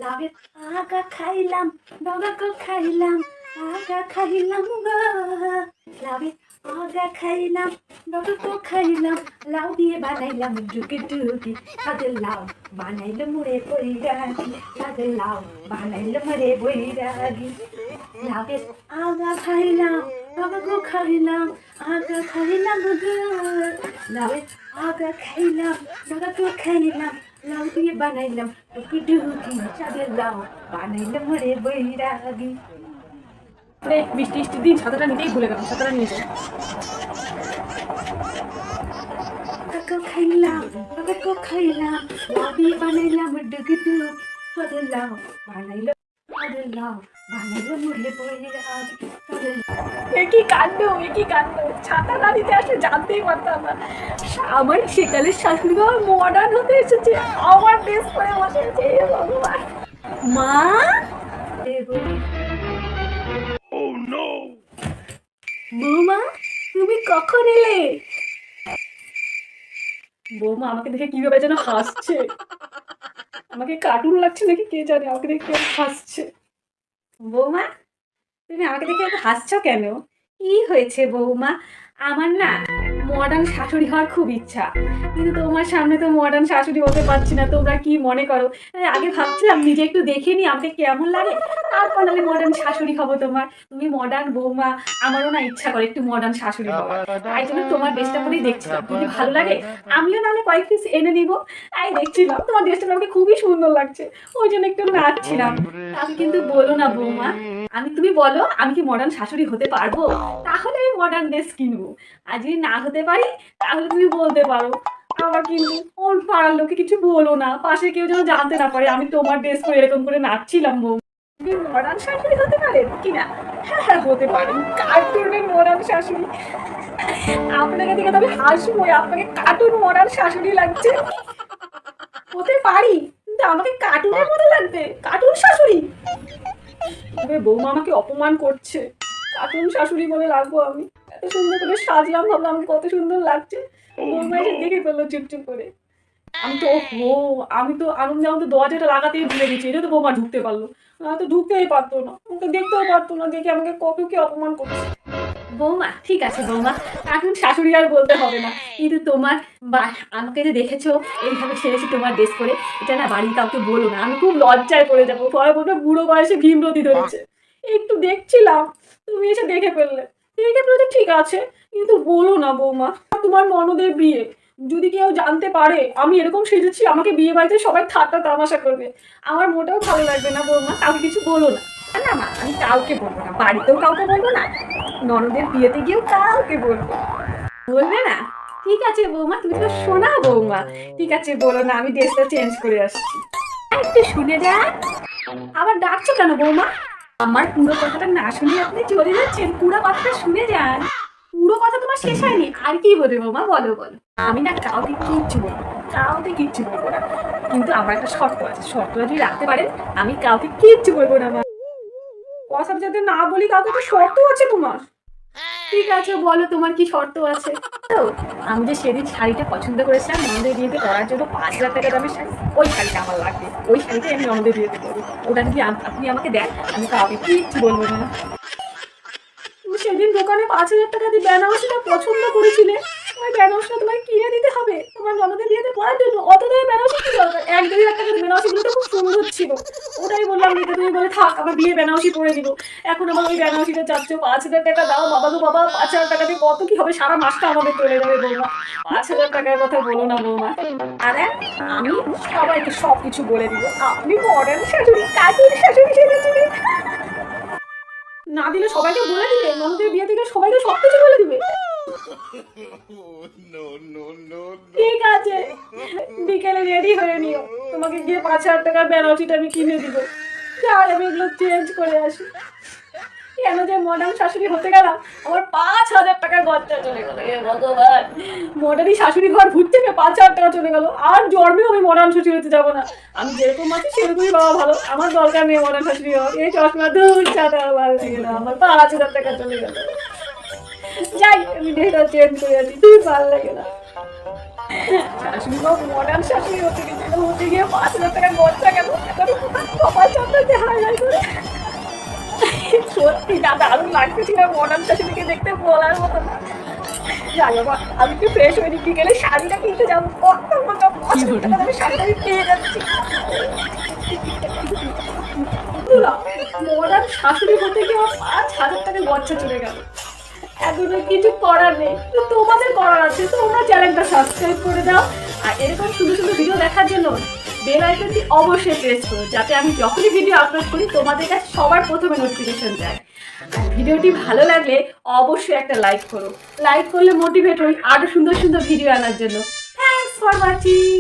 লাভের আগা খাইলাম, ডগাকে খাইলাম, আগা খাইলাম গো। লাভের আগা খাইলাম, ডগাকে খাইলাম, লাউ দিয়ে বানাইলাম ডুকি ডুকি। তাদের লাউ বানাইলো মুড়ে বৈরাগী, তাদের লাউ বানাইলো মুড়ে বৈরাগী। লাভের আগা খাইলাম, ডগাকে খাইলাম, আগা খাইলাম গো। লাভের আগা খাইলাম, ডগাকে খাইলাম, লাউ দিয়ে বানাইলাম টুকি টুকি। চাঁদের লাউ বানাইলাম রে বৈরাগী। বৃষ্টি বৃষ্টির দিন ছাতাটা নিতেই ভুলে গেলাম, ছাতাটা নিয়ে যাই। খাইলাম, খাইলাম, লাউ দিয়ে বানাইলাম টুকি টুকি। চাঁদের লাউ বানাইলাম, চাঁদের লাউ বানাইলাম রে বৈরাগী। একই কাণ্ড, একই কাণ্ড। ছাতা না দিতে আসলে জানতেই পারতাম না আমার সেকালের শাশুড়ি বাবা মডার্ন হতে এসেছে, আমার ড্রেস পরে বসে আছে। ভগবান, মা বৌমা তুমি কখন এলে? বৌমা আমাকে দেখে কিভাবে যেন হাসছে, আমাকে কার্টুন লাগছে নাকি কে জানে, আমাকে দেখে হাসছে। বৌমা তুমি আমাকে দেখে এত হাসছো কেন? কি হয়েছে বৌমা? আমার না মডার্ন শাশুড়ি হওয়ার খুব ইচ্ছা, কিন্তু তোমার সামনে তো মডার্ন শাশুড়ি হতে পারছি না। তোমরা কি মনে করো? আগে ভাবছিলাম নিজে একটু দেখে নি আমাকে কেমন লাগে, তারপর নাহলে মডার্ন শাশুড়ি হবো তোমার। তুমি মডার্ন বৌমা, আমারও না ইচ্ছা করে একটু মডার্ন শাশুড়ি হওয়ার। তাই জন্য তোমার ড্রেসটা পরেই দেখছিলাম, যদি ভালো লাগে আমিও নাহলে কয়েক পিস এনে নিবো। তাই দেখছিলাম তোমার ড্রেসটা আমাকে খুবই সুন্দর লাগছে, ওই জন্য একটু নাচছিলাম। আমি কিন্তু বলো না বৌমা, তুমি বলো আমি কি মডার্ন শাশুড়ি হতে পারবো? তাহলে আমি মডার্ন ড্রেস কিনবো। আর যদি না হতে পারি তাহলে তুমি বলতে পারো। আবার কিন্তু ওর পাড়ার লোকে কিছু বলো না, পাশে কেউ যেন জানতে না পারে আমি তোমার ড্রেস করে এরকম করে নাচছিলাম। তুমি মডার্ন শাশুড়ি হতে পারেন কিনা? হ্যাঁ হ্যাঁ হতে পারেন, কার্টুনের মডার্ন শাশুড়ি। আপনাকে দেখে তো আমি হাসবো, আপনাকে কার্টুন মডার্ন শাশুড়ি লাগছে। হতে পারি, কিন্তু আমাকে কার্টুনের মতো লাগবে, কার্টুন শাশুড়ি। বৌমা আমাকে অপমান করছে, কার্টুন শাশুড়ি বলে লাগবো আমি? এত সুন্দর করে সাজলাম, ভাবলাম কত সুন্দর লাগছে, বৌমা এসে দেখে ফেললো চুপচুপ করে। আমি তো আনন্দে আমার তো দরজাটা লাগাতেই ভুলে গেছি, এটা তো বৌমা ঢুকতে পারলো, তো ঢুকতেই পারতো না, আমাকে দেখতেও পারতো না, দেখে আমাকে কত কি অপমান করছে। বৌমা ঠিক আছে বৌমা, এখন শাশুড়ি আর বলতে হবে না, কিন্তু তোমার আমাকে যে দেখেছো এইভাবে ছেড়েছি তোমার ড্রেস করে, এটা না বাড়ির কাউকে বলো না, আমি খুব লজ্জায় পড়ে যাবো। পরে বলবে বুড়ো বয়সে ভীমরতি ধরেছে। একটু দেখছিলাম, তুমি এসে দেখে ফেললে, দেখে ফেললে ঠিক আছে, কিন্তু বলো না বৌমা। তোমার ননদের বিয়ে, যদি কেউ জানতে পারে আমি এরকম সেজেছি, আমাকে বিয়ে বাড়িতে সবাই ঠাট্টা তামাশা করবে, আমার মোটেও ভালো লাগবে না বৌমা। কাউকে কিছু বলো না। না মা, আমি কাউকে বলবো না, বাড়িতেও কাউকে বলবো না, ননদের বিয়েতে গিয়েও কাউকে বলবো। বলবে না? ঠিক আছে বৌমা, তুমি তো শোনা বৌমা, ঠিক আছে বলো না, আমি ড্রেসটা চেঞ্জ করে আসছি। একটু শুনে যান। আবার ডাকছো কেন বৌমা? আমার পুরো কথাটা না শুনে আপনি চলে যাচ্ছেন, পুরো কথাটা শুনে যান। পুরো কথা তোমার শেষ হয়নি, আর কি বলবে বৌমা? বলো বলো। আমি না কাউকে কিচ্ছু বলবো, কাউকে কিচ্ছু বলবো না, কিন্তু আমার একটা শর্ত আছে, শর্তটা যদি রাখতে পারেন আমি কাউকে কিচ্ছু বলবো না। কথা যাতে না বলি, কাউকে তো শর্ত আছে তোমার। ঠিক আছে বলো তোমার কি শর্ত আছে। তো আমি যে সেদিন শাড়িটা পছন্দ করেছিলাম ননদের বিয়েতে পরার জন্য 5,000 টাকা দামের শাড়ি, ওই শাড়িটা আমার লাগবে, ওই শাড়িটাই আমি ননদের বিয়েতে পরবো। ওটা যদি আপনি আমাকে দেন আমি কাউকে কিচ্ছু বলবো না। তুমি সেদিন দোকানে 5,000 টাকা দিয়ে বেনারসিটা পছন্দ করেছিলে, ওই বেনারসিটা তোমার কিনে দিতে হবে তোমার ননদের বিয়েতে পরার জন্য। অত দামে বেনারসি কি দরকার? 1-2 হাজার টাকা বেনারসিগুলো তো খুব সুন্দর ছিল, ওটাই বললাম দিতে। তুমি বলে থাক আমার বিয়ে বেনারসি পরে দিব। এখন আমার ওই বেনারসিটা চাচ্ছ 5,000 টাকা দাও। বাবা গো বাবা, 5,000 টাকা দিয়ে কত কি হবে, সারা মাসটা আমাদের চলে যাবে বৌমা। 5,000 টাকার কথা বলো না বৌমা। আর আমি সবাইকে সব কিছু বলে দিব আপনি মডার্ন শাশুড়ি, কার্টুন শাশুড়ি সেজেছিলেন। না দিলে সবাইকে বলে দিবে, ননদের বিয়ে থেকে সবাইকে সবকিছু বলে দিবে। ঠিক আছে, বিকেলে রেডি হয়ে নিও, তোমাকে গিয়ে 5,000 টাকার বেনারসিটা আমি কিনে দিব। আর আমি এগুলো চেঞ্জ করে আসি। কেন যে মডার্ন শাশুড়ি হতে গেলাম, আমার 5,000 টাকা খরচা চলে গেল। ভগবান, মডার্ন শাশুড়ি ঘর ভূত থেকে 5,000 টাকা চলে গেল। আর জন্মেও আমি মডার্ন শাশুড়ি হতে যাবো না, আমি যেরকম আছি সেরকমই বাবা ভালো, আমার দরকার নেই মডার্ন শাশুড়ি হওয়ার। এই চশমা দূর চাটা ভালো লাগে না, আমার 5,000 টাকা চলে গেল। যাই আমি ড্রেসটা চেঞ্জ করে আসি, তুই ভালো লাগে না। শাশুড়ি বাবু মডার্ন শাশুড়ি হতে গেছিল, হতে গিয়ে 5,000 টাকা খরচা গেল। এখন সত্যি যা দারুণ লাগতেছিল মডার্ন শাশুড়িকে দেখতে বলার মতো না। যাই বাবা, আমি একটু ফ্রেশ হয়ে বিকেলে শাড়িটা কিনতে যাবো। কত মজা, আমি শাড়িটা আমি পেয়ে যাচ্ছি। মডার্ন শাশুড়ি হতে গিয়ে আমার 5,000 টাকা গচ্ছা চলে গেল। এখন কিছু করার নেই, তোমাদের করার আছে। তোমরা চ্যানেলটা সাবস্ক্রাইব করে দাও, আর এরকম সুন্দর সুন্দর ভিডিও দেখার জন্য বেল আইকনটি অবশ্যই প্রেস করো, যাতে আমি যখনই ভিডিও আপলোড করি তোমাদের কাছে সবার প্রথমে নোটিফিকেশন যায়। আর ভিডিওটি ভালো লাগলে অবশ্যই একটা লাইক করো। লাইক করলে মোটিভেট হই আরো সুন্দর সুন্দর ভিডিও আনার জন্য। Thanks for watching.